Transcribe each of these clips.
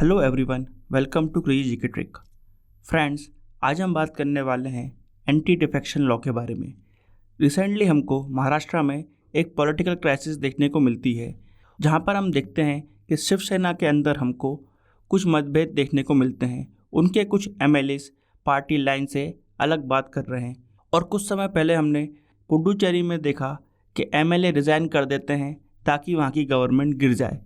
Hello everyone, welcome to crazy GK trick. Friends, आज हम बात करने वाले हैं एंटी डिफेक्शन लॉ के बारे में। रिसेंटली हमको महाराष्ट्र में एक पॉलिटिकल क्राइसिस देखने को मिलती है, जहां पर हम देखते हैं कि शिवसेना के अंदर हमको कुछ मतभेद देखने को मिलते हैं। उनके कुछ एमएलएस पार्टी लाइन से अलग बात कर रहे हैं और कुछ समय पहले हमने पुडुचेरी में देखा कि एमएलए रिज़ाइन कर देते हैं ताकि वहाँ की गवर्नमेंट गिर जाए।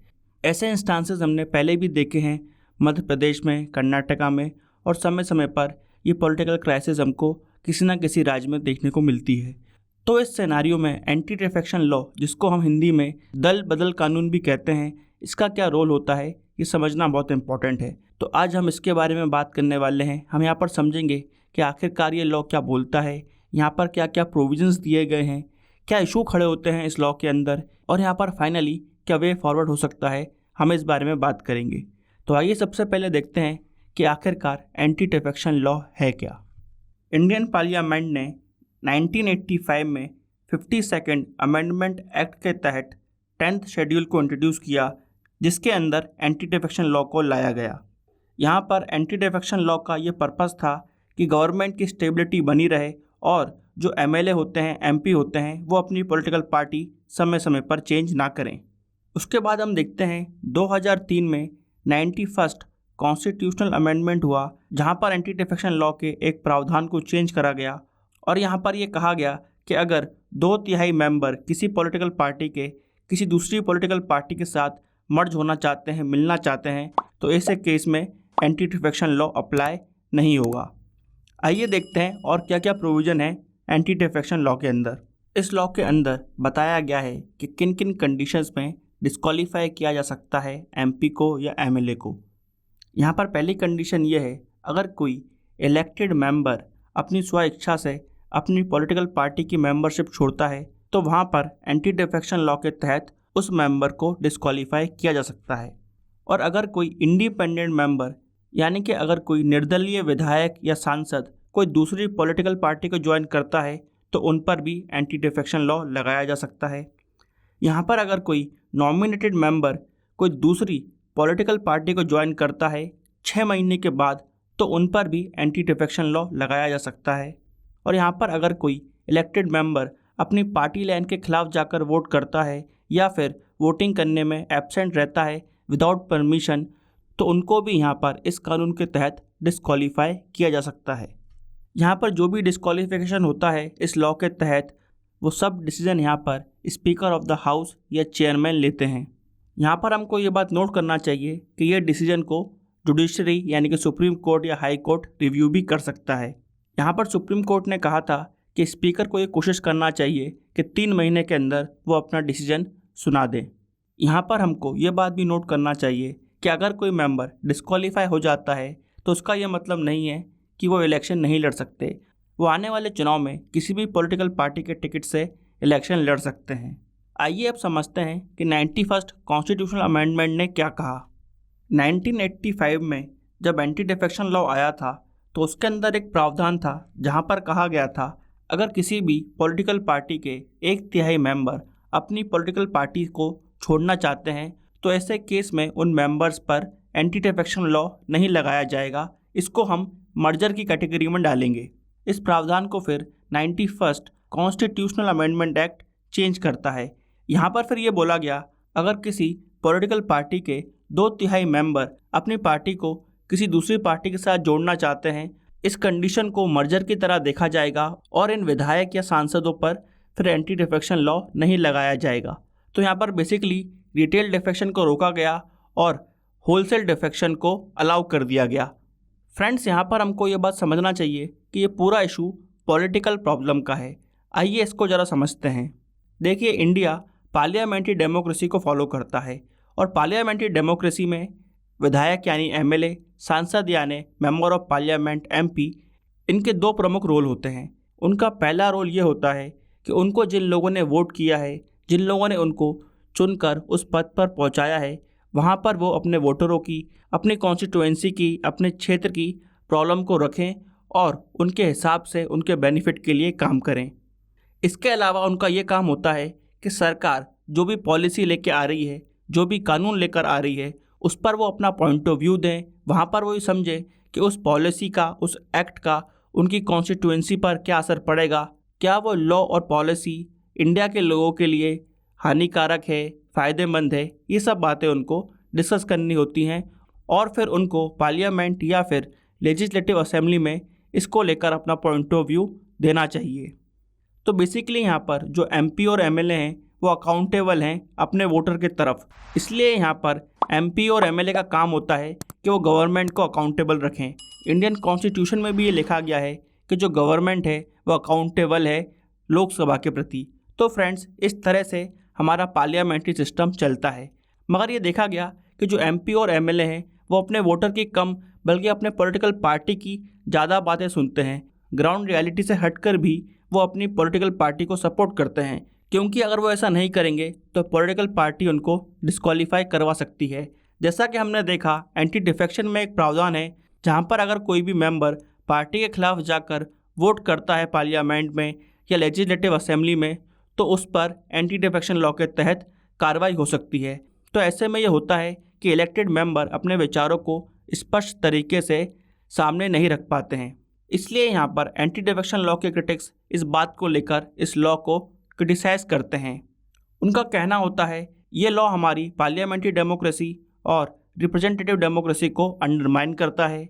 ऐसे इंस्टांसेस हमने पहले भी देखे हैं मध्य प्रदेश में, कर्नाटका में, और समय समय पर ये पॉलिटिकल क्राइसिस हमको किसी न किसी राज्य में देखने को मिलती है। तो इस सिनेरियो में एंटी डिफेक्शन लॉ, जिसको हम हिंदी में दल बदल कानून भी कहते हैं, इसका क्या रोल होता है ये समझना बहुत इंपॉर्टेंट है। तो आज हम इसके बारे में बात करने वाले हैं। हम यहाँ पर समझेंगे कि आखिरकार ये लॉ क्या बोलता है, यहाँ पर क्या क्या प्रोविजंस दिए गए हैं, क्या इशू खड़े होते हैं इस लॉ के अंदर, और यहाँ पर फाइनली क्या वे फॉरवर्ड हो सकता है, हम इस बारे में बात करेंगे। तो आइए सबसे पहले देखते हैं कि आखिरकार एंटी डिफेक्शन लॉ है क्या। इंडियन पार्लियामेंट ने 1985 में 52nd अमेंडमेंट एक्ट के तहत 10th शेड्यूल को इंट्रोड्यूस किया, जिसके अंदर एंटी डिफेक्शन लॉ को लाया गया। यहाँ पर एंटी डिफेक्शन लॉ का ये पर्पस था कि गवर्नमेंट की स्टेबिलिटी बनी रहे और जो एमएलए होते हैं, एमपी होते हैं, वो अपनी पॉलिटिकल पार्टी समय समय पर चेंज ना करें। उसके बाद हम देखते हैं 2003 में 91st कॉन्स्टिट्यूशनल अमेंडमेंट हुआ, जहां पर एंटी डिफेक्शन लॉ के एक प्रावधान को चेंज करा गया और यहां पर यह कहा गया कि अगर 2/3 मेंबर किसी पॉलिटिकल पार्टी के किसी दूसरी पॉलिटिकल पार्टी के साथ मर्ज होना चाहते हैं, मिलना चाहते हैं, तो ऐसे केस में एंटी डिफेक्शन लॉ अप्लाई नहीं होगा। आइए देखते हैं और क्या क्या प्रोविज़न है एंटी डिफेक्शन लॉ के अंदर। इस लॉ के अंदर बताया गया है कि किन किन कंडीशंस में डिस्क्वालीफाई किया जा सकता है एमपी को या एमएलए को। यहाँ पर पहली कंडीशन ये है, अगर कोई इलेक्टेड मेंबर अपनी स्व इच्छा से अपनी पॉलिटिकल पार्टी की मेंबरशिप छोड़ता है, तो वहाँ पर एंटी डिफेक्शन लॉ के तहत उस मेंबर को डिस्क्वालीफाई किया जा सकता है। और अगर कोई इंडिपेंडेंट मेंबर, यानी कि अगर कोई निर्दलीय विधायक या सांसद कोई दूसरी पॉलिटिकल पार्टी को ज्वाइन करता है, तो उन पर भी एंटी डिफेक्शन लॉ लगाया जा सकता है। यहाँ पर अगर कोई नॉमिनेटेड मेंबर कोई दूसरी पॉलिटिकल पार्टी को ज्वाइन करता है 6 महीने के बाद, तो उन पर भी एंटी डिफेक्शन लॉ लगाया जा सकता है। और यहाँ पर अगर कोई इलेक्टेड मेंबर अपनी पार्टी लाइन के खिलाफ जाकर वोट करता है या फिर वोटिंग करने में एब्सेंट रहता है विदाउट परमिशन, तो उनको भी यहाँ पर इस कानून के तहत डिस्क्वालीफाई किया जा सकता है। यहाँ पर जो भी डिस्क्वालिफिकेशन होता है इस लॉ के तहत, वो सब डिसीजन यहाँ पर स्पीकर ऑफ द हाउस या चेयरमैन लेते हैं। यहाँ पर हमको ये बात नोट करना चाहिए कि ये डिसीजन को जुडिशरी यानी कि सुप्रीम कोर्ट या हाई कोर्ट रिव्यू भी कर सकता है। यहाँ पर सुप्रीम कोर्ट ने कहा था कि स्पीकर को ये कोशिश करना चाहिए कि 3 महीने के अंदर वो अपना डिसीजन सुना दें। यहाँ पर हमको ये बात भी नोट करना चाहिए कि अगर कोई मेंबर डिस्क्वालीफाई हो जाता है, तो उसका ये मतलब नहीं है कि वो इलेक्शन नहीं लड़ सकते। वो आने वाले चुनाव में किसी भी पॉलिटिकल पार्टी के टिकट से इलेक्शन लड़ सकते हैं। आइए अब समझते हैं कि 91st कॉन्स्टिट्यूशनल अमेंडमेंट ने क्या कहा। 1985 में जब एंटी डिफेक्शन लॉ आया था, तो उसके अंदर एक प्रावधान था जहां पर कहा गया था, अगर किसी भी पॉलिटिकल पार्टी के 1/3 मेंबर अपनी पॉलिटिकल पार्टी को छोड़ना चाहते हैं, तो ऐसे केस में उन मेंबर्स पर एंटी डिफेक्शन लॉ नहीं लगाया जाएगा। इसको हम मर्जर की कैटेगरी में डालेंगे। इस प्रावधान को फिर 91st constitutional amendment act change करता है। यहाँ पर फिर ये बोला गया, अगर किसी पॉलिटिकल पार्टी के 2/3 मेंबर अपनी पार्टी को किसी दूसरी पार्टी के साथ जोड़ना चाहते हैं, इस कंडीशन को मर्जर की तरह देखा जाएगा और इन विधायक या सांसदों पर फिर एंटी डिफेक्शन लॉ नहीं लगाया जाएगा। तो यहाँ पर बेसिकली रिटेल डिफेक्शन को रोका गया और होलसेल डिफेक्शन को अलाउ कर दिया गया। फ्रेंड्स, यहाँ पर हमको ये बात समझना चाहिए कि ये पूरा इशू पॉलिटिकल प्रॉब्लम का है। आइए इसको ज़रा समझते हैं। देखिए, इंडिया पार्लियामेंट्री डेमोक्रेसी को फॉलो करता है और पार्लियामेंट्री डेमोक्रेसी में विधायक यानी एमएलए, सांसद यानी मेंबर ऑफ पार्लियामेंट एमपी, इनके 2 प्रमुख रोल होते हैं। उनका पहला रोल ये होता है कि उनको जिन लोगों ने वोट किया है, जिन लोगों ने उनको चुनकर उस पद पर पहुंचाया है, वहां पर वो अपने वोटरों की, अपनी कॉन्स्टिट्यूएंसी की, अपने क्षेत्र की प्रॉब्लम को रखें और उनके हिसाब से उनके बेनिफिट के लिए काम करें। इसके अलावा उनका ये काम होता है कि सरकार जो भी पॉलिसी लेके आ रही है, जो भी कानून लेकर आ रही है, उस पर वो अपना पॉइंट ऑफ व्यू दें, वहाँ पर वो ये समझें कि उस पॉलिसी का, उस एक्ट का उनकी कॉन्स्टिट्यूएंसी पर क्या असर पड़ेगा, क्या वो लॉ और पॉलिसी इंडिया के लोगों के लिए हानिकारक है, फ़ायदेमंद है। ये सब बातें उनको डिस्कस करनी होती हैं और फिर उनको पार्लियामेंट या फिर लेजिस्लेटिव असेंबली में इसको लेकर अपना पॉइंट ऑफ व्यू देना चाहिए। तो बेसिकली यहाँ पर जो एमपी और एमएलए हैं वो अकाउंटेबल हैं अपने वोटर के तरफ, इसलिए यहाँ पर एमपी और एमएलए का काम होता है कि वो गवर्नमेंट को अकाउंटेबल रखें। इंडियन कॉन्स्टिट्यूशन में भी ये लिखा गया है कि जो गवर्नमेंट है वो अकाउंटेबल है लोकसभा के प्रति। तो फ्रेंड्स, इस तरह से हमारा पार्लियामेंट्री सिस्टम चलता है। मगर ये देखा गया कि जो एमपी और एमएलए हैं वो अपने वोटर की कम बल्कि अपने पॉलिटिकल पार्टी की ज़्यादा बातें सुनते हैं। ग्राउंड रियलिटी से हटकर भी वो अपनी पॉलिटिकल पार्टी को सपोर्ट करते हैं, क्योंकि अगर वो ऐसा नहीं करेंगे तो पॉलिटिकल पार्टी उनको डिस्क्वालीफाई करवा सकती है। जैसा कि हमने देखा, एंटी डिफेक्शन में एक प्रावधान है जहाँ पर अगर कोई भी मेंबर पार्टी के खिलाफ जाकर वोट करता है पार्लियामेंट में या लेजिस्लेटिव असेंबली में, तो उस पर एंटी डिफेक्शन लॉ के तहत कार्रवाई हो सकती है। तो ऐसे में ये होता है कि इलेक्टेड मेंबर अपने विचारों को स्पष्ट तरीके से सामने नहीं रख पाते हैं। इसलिए यहाँ पर एंटी डिफेक्शन लॉ के क्रिटिक्स इस बात को लेकर इस लॉ को क्रिटिसाइज करते हैं। उनका कहना होता है ये लॉ हमारी पार्लियामेंट्री डेमोक्रेसी और रिप्रेजेंटेटिव डेमोक्रेसी को अंडरमाइन करता है।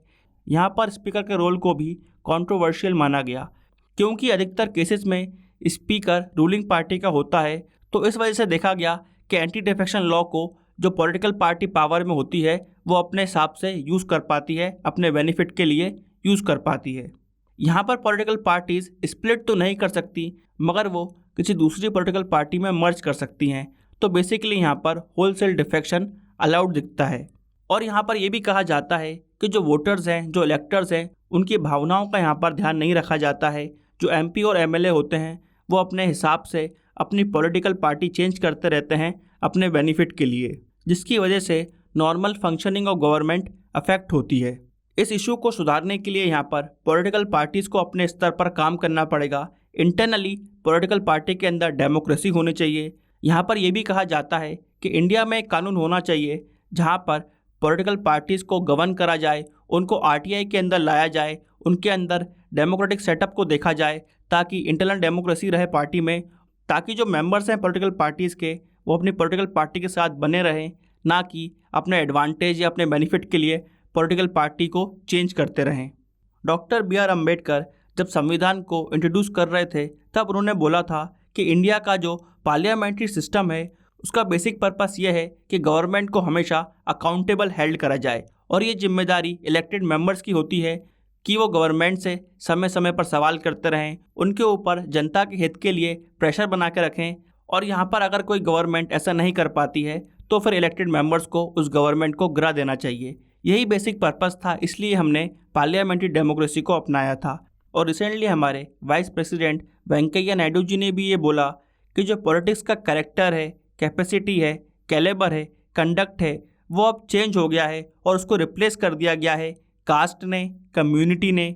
यहाँ पर स्पीकर के रोल को भी कंट्रोवर्शियल माना गया, क्योंकि अधिकतर केसेस में स्पीकर रूलिंग पार्टी का होता है। तो इस वजह से देखा गया कि एंटी डिफेक्शन लॉ को जो पॉलिटिकल पार्टी पावर में होती है वो अपने हिसाब से यूज़ कर पाती है, अपने बेनिफिट के लिए यूज़ कर पाती है। यहाँ पर पॉलिटिकल पार्टीज़ स्प्लिट तो नहीं कर सकती, मगर वो किसी दूसरी पॉलिटिकल पार्टी में मर्ज कर सकती हैं। तो बेसिकली यहाँ पर होलसेल डिफेक्शन अलाउड दिखता है। और यहाँ पर यह भी कहा जाता है कि जो वोटर्स हैं, जो इलेक्टर्स हैं, उनकी भावनाओं का यहाँ पर ध्यान नहीं रखा जाता है। जो एमपी और एमएलए होते हैं वो अपने हिसाब से अपनी पॉलिटिकल पार्टी चेंज करते रहते हैं अपने बेनिफिट के लिए, जिसकी वजह से normal functioning of government affect होती है। इस इशू को सुधारने के लिए यहाँ पर पॉलिटिकल पार्टीज़ को अपने स्तर पर काम करना पड़ेगा। इंटरनली पॉलिटिकल पार्टी के अंदर डेमोक्रेसी होनी चाहिए। यहाँ पर यह भी कहा जाता है कि इंडिया में एक कानून होना चाहिए जहाँ पर पॉलिटिकल पार्टीज़ को गवर्न करा जाए, उनको आरटीआई के अंदर लाया जाए, उनके अंदर डेमोक्रेटिक सेटअप को देखा जाए, ताकि इंटरनल डेमोक्रेसी रहे पार्टी में, ताकि जो मेंबर्स हैं पॉलिटिकल पार्टीज़ के वो अपनी पॉलिटिकल पार्टी के साथ बने रहें, ना कि अपने एडवांटेज या अपने बेनिफिट के लिए पॉलिटिकल पार्टी को चेंज करते रहें। Doctor B R. अम्बेडकर जब संविधान को इंट्रोड्यूस कर रहे थे तब उन्होंने बोला था कि इंडिया का जो पार्लियामेंट्री सिस्टम है उसका बेसिक पर्पस ये है कि गवर्नमेंट को हमेशा अकाउंटेबल हेल्ड करा जाए, और ये जिम्मेदारी इलेक्टेड मेंबर्स की होती है कि वो गवर्नमेंट से समय समय पर सवाल करते रहें, उनके ऊपर जनता के हित के लिए प्रेशर बना के रखें। और यहाँ पर अगर कोई गवर्नमेंट ऐसा नहीं कर पाती है तो फिर इलेक्टेड मेंबर्स को उस गवर्नमेंट को गिरा देना चाहिए। यही बेसिक पर्पस था, इसलिए हमने पार्लियामेंट्री डेमोक्रेसी को अपनाया था। और रिसेंटली हमारे वाइस प्रेसिडेंट वेंकैया नायडू जी ने भी ये बोला कि जो पॉलिटिक्स का कैरेक्टर है, कैपेसिटी है, कैलेबर है, कंडक्ट है, वो अब चेंज हो गया है और उसको रिप्लेस कर दिया गया है कास्ट ने, कम्युनिटी ने,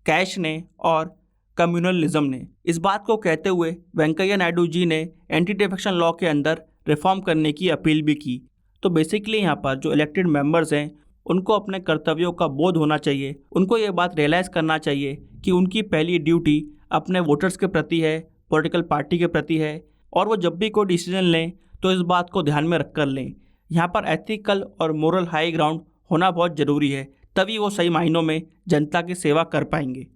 कैश ने और कम्युनलिज्म ने। इस बात को कहते हुए वेंकैया नायडू जी ने एंटी डिफेक्शन लॉ के अंदर रिफॉर्म करने की अपील भी की। तो बेसिकली यहाँ पर जो इलेक्टेड मेंबर्स हैं उनको अपने कर्तव्यों का बोध होना चाहिए। उनको ये बात रियलाइज़ करना चाहिए कि उनकी पहली ड्यूटी अपने वोटर्स के प्रति है, पॉलिटिकल पार्टी के प्रति है, और वो जब भी कोई डिसीजन लें तो इस बात को ध्यान में रख कर लें। यहाँ पर एथिकल और मोरल हाई ग्राउंड होना बहुत ज़रूरी है, तभी वो सही मायनों में जनता की सेवा कर पाएंगे।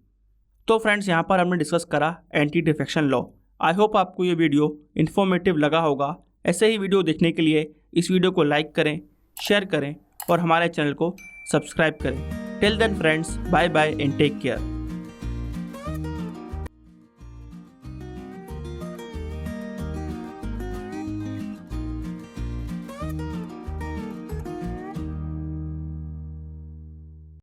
तो फ्रेंड्स, यहाँ पर हमने डिस्कस करा anti defection law. I hope आपको ये वीडियो इन्फॉर्मेटिव लगा होगा। ऐसे ही वीडियो देखने के लिए इस वीडियो को लाइक करें, शेयर करें और हमारे चैनल को सब्सक्राइब करें। Till then friends, bye bye and take care.